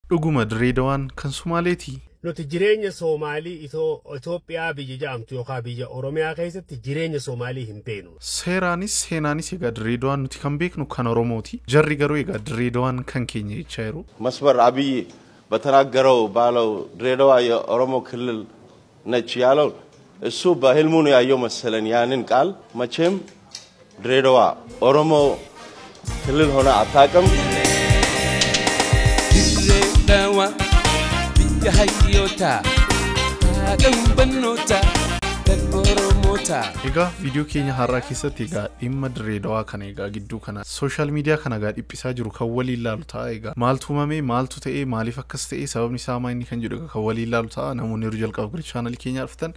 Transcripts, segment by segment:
dhuguma Dirreedawaan kan Somaaleeti. Nuti jireenya Soomaalii Itoophiyaa biyya jaamtu yookaan biyya Oromiyaa keessatti jireenya Soomaalii hin beeknu. Seeraanis seenaanis egaa Dirreedawaan nuti kan beeknu kan Oromooti. Jarri garuu egaa Dirreedawaan kan keenya jechaa jiru. መስመር አብይ በተናገረው ባለው ድሬዳዋ የኦሮሞ ክልል ነች ያለው እሱ በህልሙ ነው ያየው መሰለን ያንን ቃል መቼም ድሬዳዋ ኦሮሞ ክልል ሆነ አታውቅም ድሬዳዋ Ega video keenya har'a keessatti ega dhimma Dirreedawaa kana ega gidduu kana social media kana ega dhiphisaa jiru kan walii ilaalu ta'a ega maaltu uumame maaltu ta'e maaliif akkas ta'e sababni isaa maal inni kan jedhu kan walii ilaalu ta'a namoonni yeroo jalqabu gara channel keenya dhuftan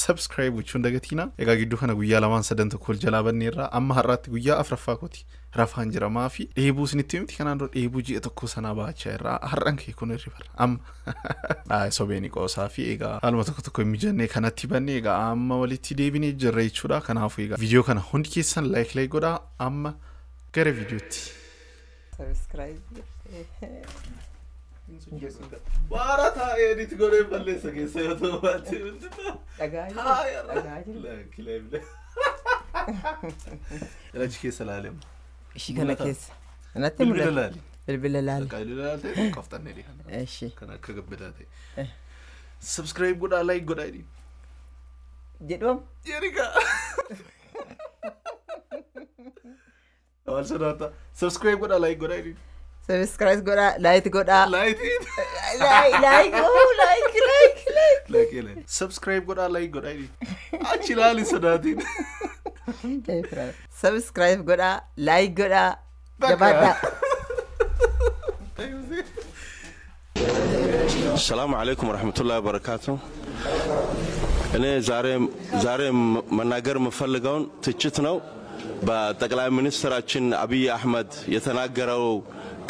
subscribe gochuun dagatina ega gidduu kana guyyaa lamaan sadan tokko jalaa banneerra amma har'aatti guyyaa afraffaa kooti rafaan jira maafi dheebuu isinitti himti kanaan dura dheebuu ji'a tokko sanaa baachaa irraa har'an kee kun irrifara amma sobeeni qoosaa fi egaa haaluma tokko hin mijannee kanatti banne egaa amma walitti deebinee jirra jechuudha kanaafuu egaa viidiyoo kana hundi keessan like godhaa amma gara viidiyootti subscribe Bara taa'ee edit godhee balleessa keessa yoo ta'u baate Ilachi keessa laalema Ishi kana keessa Anatti mul'ata Bilbila laale ta'e qoftanne dhihan Ishi kan akka gabbadaa ta'e subscribe godhaa like godhaa jedhi jedhom Yerika Also data subscribe godhaa like godhaa jedhi subscribe godhaa like godhaa like subscribe godhaa like godhaa jedhi achi laali sodaatiin subscribe godhaa like godhaa jabaadhaa السلام عليكم ورحمة الله وبركاته أنا زارم مناجر مفلقون تجتناو بتقلع منستراتشين أبي أحمد يتناجروا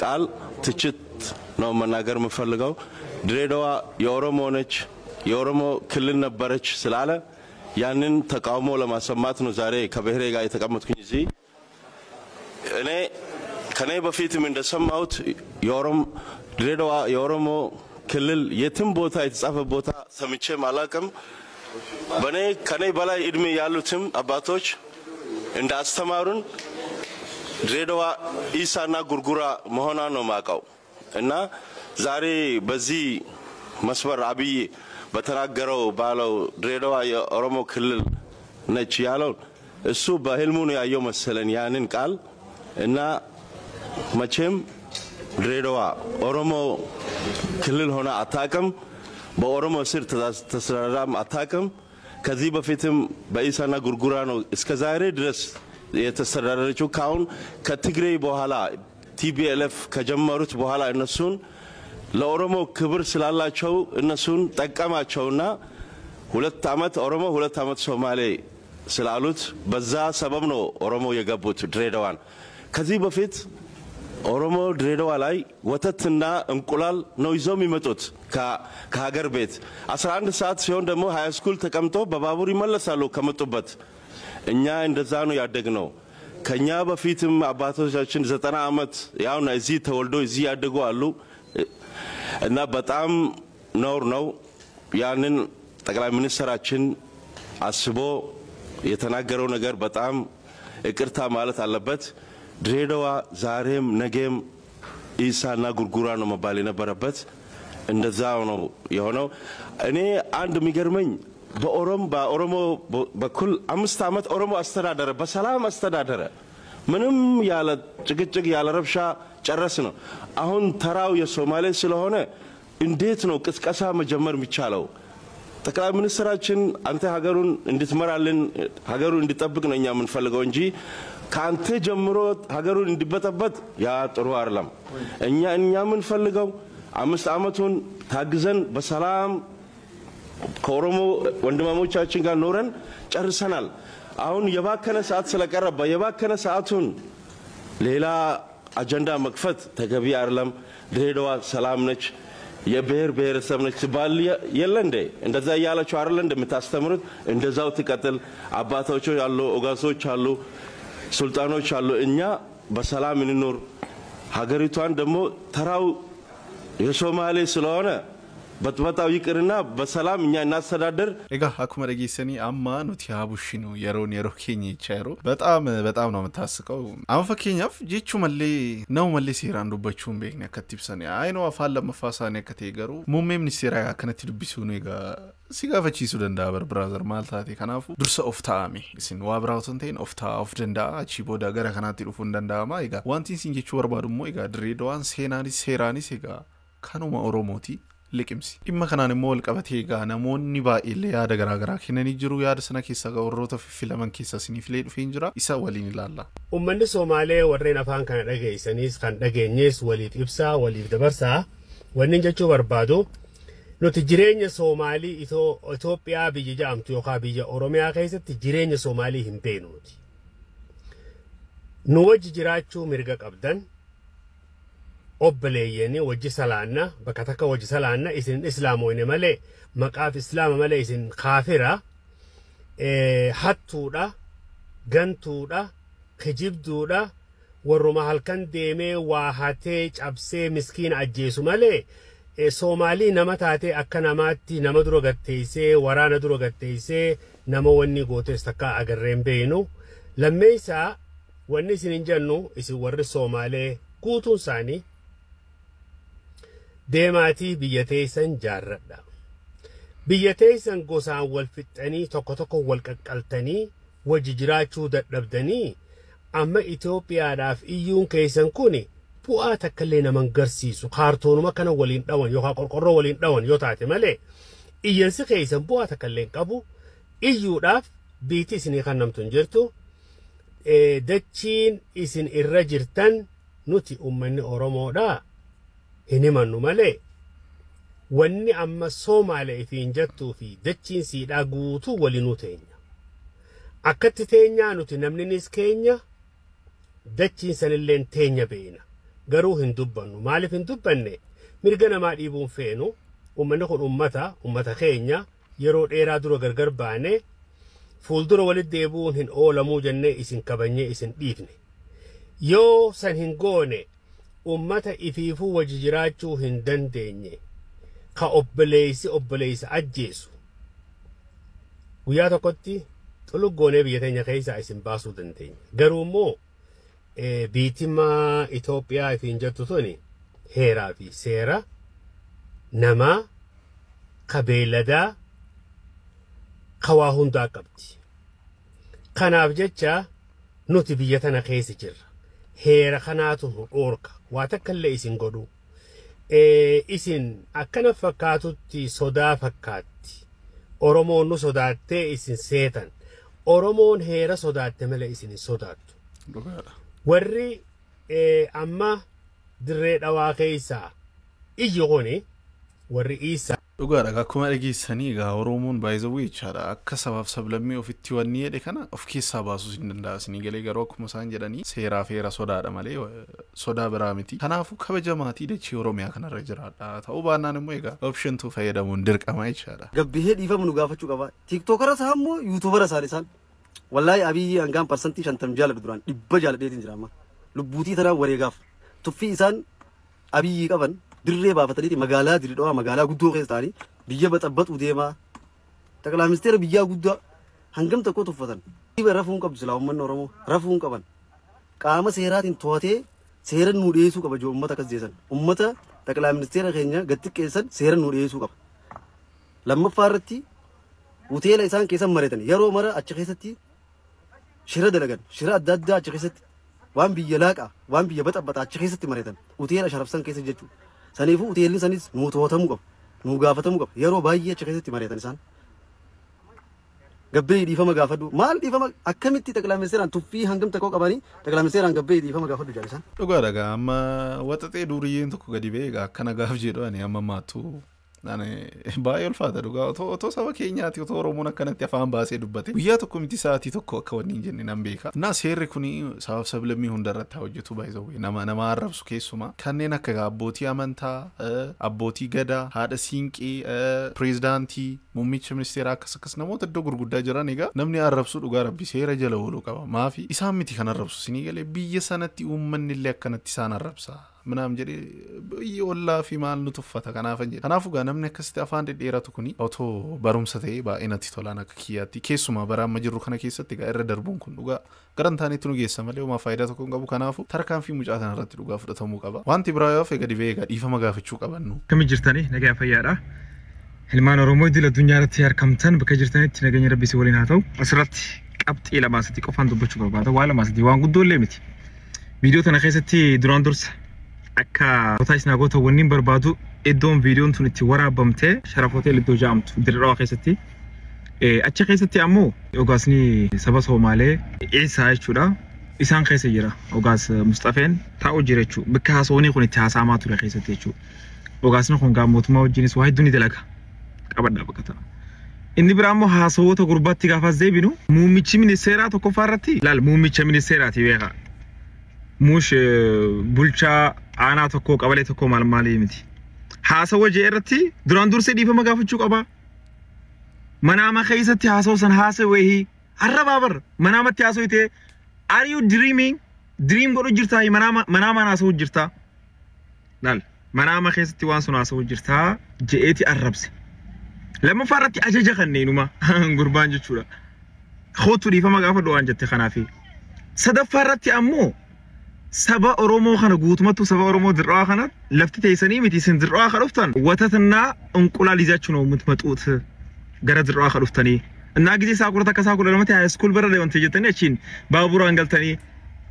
قال تجت نو مناجر مفلقو دريدوا يورمونج يورمو كلنا برج سلالة يعني تقامو لما سمعتنا زاري كبهري جاي تقامت كنيزي أنا كنا بفيت من دسم أوت يورم دريدوا يورمو كلل يتم بوتا يتصاف بوتا سميتشي مالاكم بني كني بلا إدمي يالوتم أباتوش عند أستمرون دريدوا إيسانا غرغورا مهونا نوماكاو إننا زاري بزي مسور أبي بتناقروا بالو دريدوا أورمو كلل نتشيالون السوب هلموني أيوم السلن يعني قال إننا مچم دريدوا أورمو كلل هنا أتاكم بأورمو سير تسرارام أتاكم كذيبة فيتم بإيسانا غرغورانو إسكازايري درس يتسرارشو كاون كتغري بوهالا TBLF كجمعروت بوهالا إنسون لأورمو كبر سلالا شو إنسون تقاما شونا ሁለት አመት ኦሮሞ ሁለት አመት ሶማሌ ስላሉት በዛ ሰበብ ነው ኦሮሞ የገቡት ድሬዳዋን ከዚህ በፊት ኦሮሞ ድሬዳዋ ላይ ወተትና እንቁላል ነው ይዘው የሚመጡት ከሀገር ቤት 11 ሰዓት ሲሆን ደግሞ ሃይ ስኩል ተቀምጦ በባቡር ይመለሳሉ ከመጡበት እኛ እንደዛ ነው ያደግነው ከኛ በፊትም አባቶቻችን 90 አመት ያውና እዚህ ተወልዶ እዚህ ያደጉ አሉ እና በጣም ኖር ነው ያንን ጠቅላይ ሚኒስትራችን አስቦ የተናገረው ነገር በጣም እቅርታ ማለት አለበት ድሬዳዋ ዛሬም ነገም ኢሳና ጉርጉራ ነው መባል የነበረበት እንደዛው ነው የሆነው እኔ አንድ የሚገርመኝ በኦሮሞ በኩል 5 አመት ኦሮሞ አስተዳደረ በሰላም አስተዳደረ ምንም ያለ ጭቅጭቅ ያለ ረብሻ ጨረስ ነው አሁን ተራው የሶማሌ ስለሆነ እንዴት ነው ቅስቀሳ መጀመር የሚቻለው ጠቅላይ ሚኒስትራችን አንተ ሀገሩን እንድትመራልን ሀገሩን እንድትጠብቅ ነው እኛ የምንፈልገው እንጂ ካንተ ጀምሮ ሀገሩን እንዲበጠበጥ ያ ጥሩ አይደለም እኛ የምንፈልገው 5 አመቱን ታግዘን በሰላም ከኦሮሞ ወንድማሞቻችን ጋር ኖረን ጨርሰናል አሁን የባከነ ሰዓት ስለቀረበ የባከነ ሰዓቱን ሌላ አጀንዳ መክፈት ተገቢ አይደለም ድሬዳዋ ሰላም ነች የብሔር ብሔረሰብ ነች ባል የለንዴ እንደዛ ያላችሁ አይደል እንደምታስተምሩት እንደዛው ተቀጥል አባቶች ያሉ ኦጋሶች አሉ ሱልጣኖች አሉ እኛ በሰላም እንኖር ሀገሪቷን ደግሞ ተራው የሶማሌ ስለሆነ በጥበጣው ይቅርና በሰላም እኛ እናስተዳደር ኤጋ አኩመ ደጊሰኒ አማ ኑቲ ሀቡሽኑ የሮን የሮ ኬኝ ይቻሩ በጣም ነው የምታስቀው አንፈከኛፍ ጂቹ መሌ ነው መሌ ሲራን ዱበቹን በእኛ ከትብሰኒ አይኖ አፋን ለመፋሳኔ ከተይገሩ ሙሜ ሚኒስትራ ከነቲ ዱቢሱ ነው ኤጋ ሲጋፈቺ ሱደንዳ ብራዘር ማልታቴ ከናፉ ዱርሰ ኦፍታሚ ሲን ዋብራውተንቴን ኦፍ ደንዳ አቺ ቦዳ ገረ ከናቲ ዱፉ እንደንዳማ ኤጋ ዋንቲን ሲንጂቹ ወርባዱሞ ኤጋ ድሬዳዋን ሴራኒስ ኤጋ ካኑማ ኦሮሞቲ liqimsi imma kanaan immoo wal qabatee gaa namoonni baay'ee yaada garaagaraa kennanii jiru yaada sana keessa warroota filaman keessa siniifilee dhufeen jira isa waliin ilaalla ummanni Somaalee warreen afaan kana dhageessanis kan dhageenyees waliif ibsaa waliif dabarsaa wanni jechuu barbaadu nuti jireenya Somaalii Itoophiyaa biyya jaamtu yookaan biyya Oromiyaa keessatti jireenya Somaalii hin beeknuuti nu wajji jiraachuu mirga qabdan obboleeyyanii wajji salaanna bakka takka wajji salaanna isin islaamoyne malee maqaaf islaama malee isin kaafira hattuudha gantuudha kijibduudha warruma halkan deemee waa hatee cabsee miskiina ajjeesu malee Soomaalii nama taatee akka namaatti nama dura gatteessee waraana dura gatteessee nama wanni gootes takka agarreen beenu lammeessaa wanni isin hin jennu isin warri Soomaalee guutuun isaanii deemaatii biyya teessan jaarradha biyya teessan gosaan wal fixxanii tokko wal qaqqaltanii wajji jiraachuu dadhabdanii amma Itoophiyaadhaaf iyyuun keessan kun bu'aa takkallee naman garsiisu kaartoonuma kana waliin dhawan yookaan qorqorroo waliin dhawan yoo taate malee iyyansi keessan bu'aa takkallee qabu iyyuudhaaf biitii isinii kan namtun jirtu dachiin isin irra jirtan nuti ummanni Oromoodha hinimannu malee wanni amma Somaalee ifiin jettuu fi dachiin siidhaa guutuu walinuu teenya akkatti teenyaa nuti namninis keenya dachiin sanilleen teenya beena garuu hin dubbannu maaliif hin dubbanne mirga namaa dhiibuun feenu ummanni kun ummata keenya yeroo dheeraa dura gargar baane fuuldura walitti deebuun hin oolamuu jennee isin kabanyee isin dhiifne yoo san hin goone ummata ifiifuu wajji jiraachuu hin dandeenye ka obboleessa ajjeesu guyyaa tokkotti xuluggoonee biyya teenya keessaa isin baasuu dandeenya garuu immoo biitimmaa Itoophiyaa ifiin jettu tuni heeraa fi seera namaa ka beeladaa ka waa hundaa qabdi kanaaf jecha nuti biyya tana keessa jirra heera kanaatu nu dhoorka waa takkallee isin godhu isin akkana fakkaatutti sodaa fakkaatti Oromoon nu sodaattee isin seetan Oromoon heera sodaatte malee isin hin sodaattu warri amma dirree dhawaa keessaa iyyo kuni warri isa dhugaadha akkuma dhageessanii gaa Oromoon baay'ee jechaadha akka sabaaf sablammii ofitti wanni jedhe kana of keessaa baasuu hin danda'asni galee garuu akkuma isaan jedhanii seeraa feera sodaadha malee sodaa biraa miti kanaafuu kabajamaatii dachee Oromiyaa kanarra jiraadha ta'uu baannaan immoo egaa optiontuu fayyadamuun dirqama jechaadha gabbihee dhiifamu nu gaafachuu qaba tiktokara isaa immoo yuutuubara isaan wallahi Abiyyi hangaan parsantii 50 jaalladhu duraan 100 jaalladheetiin jira amma lubbuutii tanaan wareegaaf tuffii isaan Abiyyi qaban dirree baafatanii magaalaa Dirreedawaa magaalaa guddoo keessa taa'anii biyya baxabbatu deemaa Taqlaa Ministeera biyyaa guddaa hangam tokko tuffatan rafuun qabdu silaa uummanni Oromoo rafuun qaban qaama seeraatiin to'atee seera nu dhiyeessuu qaba joo uummata akkas jeesan uummata Taqlaa Ministeera keenya gattiqqeessan seera nu dhiyeessuu qaba lammaffaa irratti hoteela isaan keessan mareetan yeroo mara achi keessatti shira dalagan shira adda addaa achi keessatti waan biyya laaqa waan biyya baxabbata achi keessatti mareetan hoteela sharafsan keessa jechuudha saniifuu hoteelli sanis nu to'atamuu qaba nu gaafatamuu qaba yeroo baay'ee achi keessatti mareetan isaan gabbee dhiifama gaafadhu maal dhiifama akkamitti Taqlaa Ministeeraan tuffii hangam tokko qabanii Taqlaa Ministeeraan gabbee dhiifama gaafadhu jaalisan dhugaadha amma waxaxee duuriyyeen tokko gadi ba'ee akkana gaaf jedhu ani amma maatu baay'ee ulfaata dhugaa otoo saba keenyaati otoo Oromoon akkanatti afaan baasee dubbate guyyaa tokko miti sa'aatii tokko akka wanni hin jenne nan beeka na seerri kuni sabaaf sablammii hundarratti hojjetu baay'ee nama arrabsu keessumaa kanneen akka abbootii amantaa abbootii gadaa haadha siinqee pirezidaantii muummicha ministeeraa akkas namoota iddoo gurguddaa jiran egaa namni arrabsu dhugaa rabbi seera jala ooluu qaba maafi isaan miti kan arrabsu sinii galee biyya sanatti uummanni illee akkanatti isaan arrabsa ምናም ጀሪ ይወላ ፊ ማል ንጥፈታ ከናፈን ጀ ከናፉ ጋር ነምን ከስተ አፋንድ ዴራቱ ኩኒ አውቶ ባሩምሰቴ ባኢናቲ ቶላና ከኪያቲ ኬሱማ በራም መጅሩ ከነ ኬሰት ጋር ረደርቡን ኩን ዱጋ ገረንታኒ ትኑ ጌሰመለ ማ ፋይዳ ተኮን ገቡ ከናፉ ተርካን ፊ ሙጫተን ረቲ ዱጋ ፍደተሙ ቀባ ዋንቲ ብራዮፍ ገዲቤ ጋር ይፈ መጋፍቹ ቀበኑ ከሚጅርተኒ ነገ ያፈያራ ህልማን ኦሮሞ ዲለ ዱንያ ረት ያርከምተን በከጅርተኒ ትነገኝ ረቢ ሲወሊና ታው አስራት ቀብጥ ለማስቲ ቆፋን ዱበቹ ባባታ ዋላ ማስቲ ዋን ጉዶ ለምቲ ቪዲዮ ተነከሰቲ ዱራንዶርስ አካ ቦታይስና ጎቶ ወኒን በርባዱ ኤዶን ቪዲዮን ቱንቲ ወራበምቴ ሸረፍ ሆቴል ዶጃምቱ ድራዋ ከሰቲ አቸ ከሰቲ አሞ ኦጋስኒ ሰበሶ ማለ ኢሳ አይቹዳ ኢሳን ከሰይራ ኦጋስ ሙስጣፋን ታው ጅረቹ በካሶኒ ኩኒ ታሳማቱ ለከሰቲቹ ኦጋስነ ኮንጋ ሞትማው ጂኒስ ዋይዱኒ ደላካ ቀበዳ በከታ inni biraamo haasawoota gurbaatti gaafa zeebinu muumichi ministeeraa tokko faarratti laal muumicha ministeeraati beeka muush bulchaa aanaa tokko qabalee tokko maal miti haasawa jeerratti duraan dursee dhiifama gaafachuu qaba manaama keessatti haasawu san haasaweehi arrabaabar manaamatti haasawite are you dream godhu jirtaa manaama haasawu jirtaa laal manaama keessatti waan sun haasawu jirtaa je'eeti arrabse لما فارتي أجاجا خنينوما قربان جتشورا خوتو لي فما قافر دوان جتي خنافي سدا فارتي أمو سبا أرومو خنا قوتمتو سبا أرومو درعا خنا لفتي تيساني متي سن درعا خلوفتان واتتنا انقلا لزاتشنو متمتوت غرا درعا خلوفتاني الناقدي ساقورتا كساقورا لما تي سكول برا لي وانتي جتني أشين بابورا انقلتاني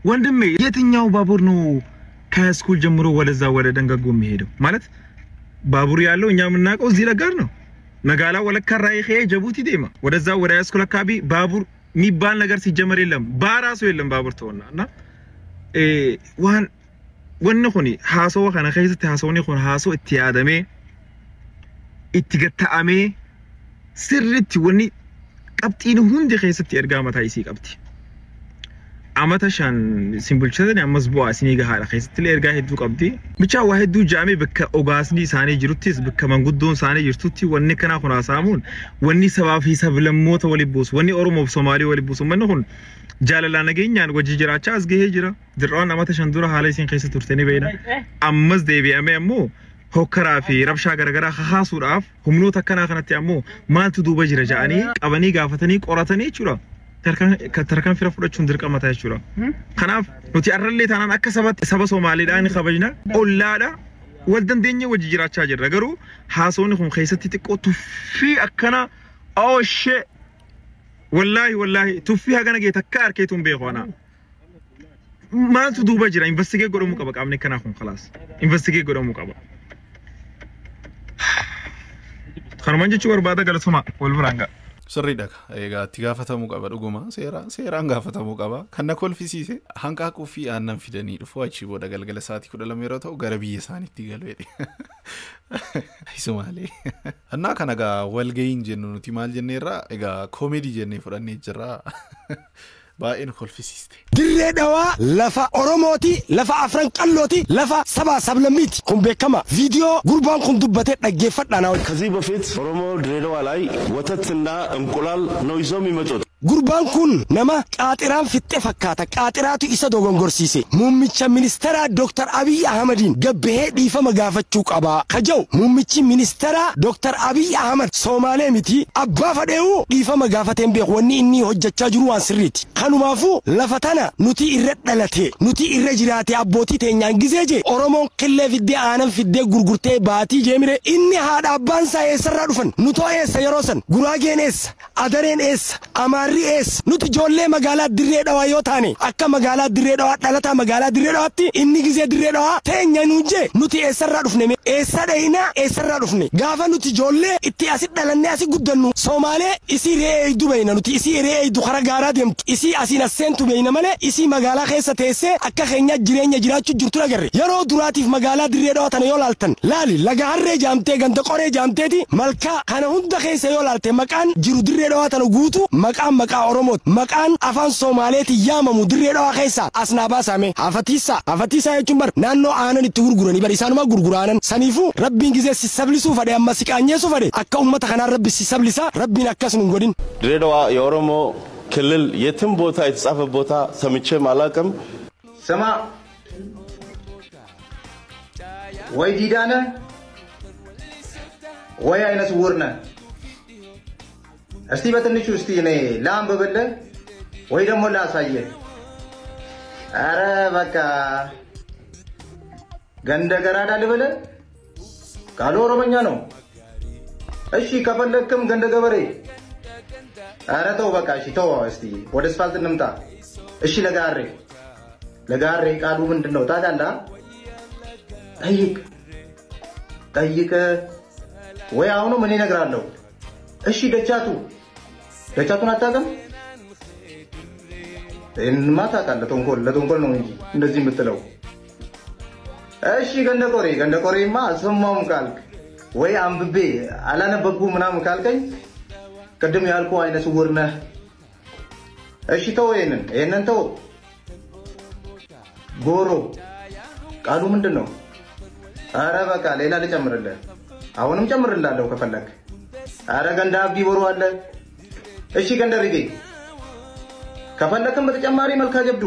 واندمي يتنياو بابور نو كاي سكول جمرو ولزا ولدنگا قومي هيدو مالت بابور يالو نيام ناقو زيلا قرنو نقالا ولا كراي خي جبوتي ديما ودزا ودا يسكل كابي بابور ميبال نغير سيجمر يلم باراسو يلم بابور تونا نا وان خوني حاسو خنا خيزت حاسوني خون حاسو اتيادمي اتغتامي سرت وني قبطين هوندي خيزت ارغاما تايسي قبطي عمتشان سيمبلشدني امزبوا سينيغا حالا خيزت ليرغا هدو قبدي بچا واحدو جامي بك اوغاسني ساني جرتيس بك منغدون ساني جرتوتي وني كنا خنا سامون وني سبافي سبلموت وليبوس وني اورومو بصومالي وليبوس منهن جاللا نغينيان وجي جراچا ازغي هجرا درون عمتشان دورا حالي سين خيزت تورتني بينا امز ديبي امو هوكرا في ربشا غرغرا خاصو راف همنو تكنا خنتي امو مالتو دوبا جرجاني قبني غافتني قراتني چورا تركان في رفضشون درك أما تاجورا خناف نتي أرلي تانا أكسبت سبا سومالي داني خبجنا أولادا ولدن دنيا وجيرا تاجر رجرو حاسونهم خيستي تكو تفي أكنا أو شيء والله تفيها كنا جي تكار كيتم بيخوانا ما تدوبا جرا investigate قرو مكابك أمني كنا خون خلاص investigate قرو مكابك خرمانجي چور بادا غلطوما والبرانغا سريدك ايغا تيغافتامو قبا دغوما سيران غافتامو قبا كنا كولفيسيسه هانقاقو في انن فيدني دفواچي بودا غلغله ساتي كود لميرتو غربي ساني تيغلو يدي هيسمالي انا كنغا ولغين جنونو تيمال جنيرا ايغا كوميدي جني فراني جرا باين كولفيسيستي dirree dhawaa lafa oromooti lafa afran qallooti lafa saba sablamiti kun beekama video gurbaan kun dubbate dhaggeeffadhaana ከዚህ በፊት ኦሮሞ ድሬዳዋ ላይ ወተትና እንቁላል ነው ይዘው የሚመጡት gurbaan kun nama qaaxiraan fitte fakkaata qaaxiraatu isa dogongorsiise muummicha ministeera Dr. Abiy Ahmedin gabbee dhiifama gaafachuu qaba kajaw muummichi ministeera Dr. Abiy Ahmed Somaalee miti abbaa fadheewu dhiifama gaafateen beek wanni inni hojjechaa jiru waan sirriiti kanumaafu lafa tana nuti irra dhalate nuti irra jiraate abbootii teenyaan gizeeje oromoon qillee fiddee aanan fiddee gurgurtee baatii jeemire inni haadha abbaan isaa eessarraa dhufan nutoo eessa yeroo san guraageen eessa adareen eessa amaarri es nuti joollee magaalaa dirree dhawaa yoo taane akka magaalaa dirree dhawaa dhalata magaalaa dirree dhawaatti inni gizee dirree dhawaa teenya nuuje nuti eessarraa dhufne eessa dhayina eessarraa dhufne gaafa nuti joollee itti asit dhalannee asi guddannu Somaalee isii reeydu beeyna nuti isii reeydu khara gaaraa deemtu isii asiin aseentu beeyna malee isii magaalaa keessa teessee akka keenya jireenya jiraachuu jirtu agarre yeroo duraatiif magaalaa dirree dhawaa tana yoo laaltan laali laga harree jaamtee ganda qoree jaamteeti malkaa kana hunda keessa yoo laalte maqaan jiru dirree dhawaa tana guutu maqaan maqaa oromot maqaan afaan Somaaleeti yaamamu dirree dhawaa keessa asnaa baasame afatiisa jechuun bar naannoo aanan itti gurguranii bar isaanuma gurguraanan saniifu rabbiin gizee si sablisuu fadhe amma si qaanyeessu fadhe akka ummata kanaan rabbi si sablisa rabbiin akkas nun godhin ድሬዳዋ የኦሮሞ ክልል የትም ቦታ የተጻፈ ቦታ ሰምቼ ማላቀም ሰማ ወይ ዲዳነ ወይ አይነ ስውርነ እስቲ በትንሹ እስቲ እኔ ላንብብልህ ወይ ደግሞ ላሳየ አረ በቃ ገንደ ገራዳ ልበለ ቃሉ ኦሮሞኛ ነው እሺ ከፈለክም ገንደ ገበሬ አረ ተው በቃ እሺ ተው እስቲ ወደ አስፋልት እንምጣ እሺ ለጋሬ ቃሉ ምንድነው ታውቃለህ ጠይቅ ወይ አሁን ምን ይነግራለሁ እሺ ደቻቱን አታውቅም እንማ ታውቃለህ ለተንኮል ነው እንጂ እንደዚህ የምትለው እሺ ገንደቆሬማ አልሰማውም ካልክ ወይ አንብቤ አላነበብኩ ምናምን ካልከኝ ቅድም ያልኩ አይነ ስውር ነህ እሺ ተው ይሄንን ተው ጎሮ ቃሉ ምንድነው አረ በቃ ሌላ ልጨምርልህ አሁንም ጨምርልሃለሁ ከፈለክ አረ ገንዳ አብዲ ቦሩ አለ እሺ ገንደርጌ ከፈለክም በተጨማሪ መልካ ጀብዱ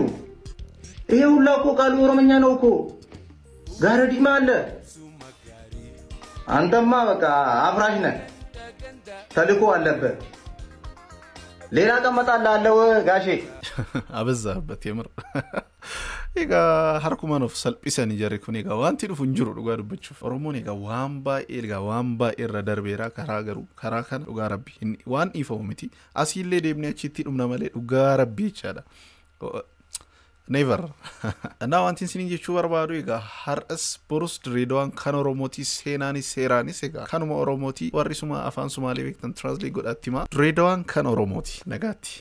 ይሄ ሁላ እኮ ቃሉ ኦሮሞኛ ነው እኮ ጋረዲማ አለ አንተማ በቃ አፍራሽ ነህ ተልኮ አለበት ሌላ ቀመጣለህ ጋሼ አበዛበት የምር ኤጋ harkuman of salphisani jare kun ega wanti dhufu injiru dhuga dubbachuuf oromoon ega waan baay'ee darbeera karaa kana dhuga rabbi waan ifamu miti asiillee deemnee achitti dhumna malee dhuga rabbi jechaadha never እና wanti isin jechuu barbaadu ega har'as borus Dirreedawaan kan oromooti seeraanis ega kanuma oromooti warri suma afaan Somaalee beektan translate godhattima Dirreedawaan kan oromooti nagaatti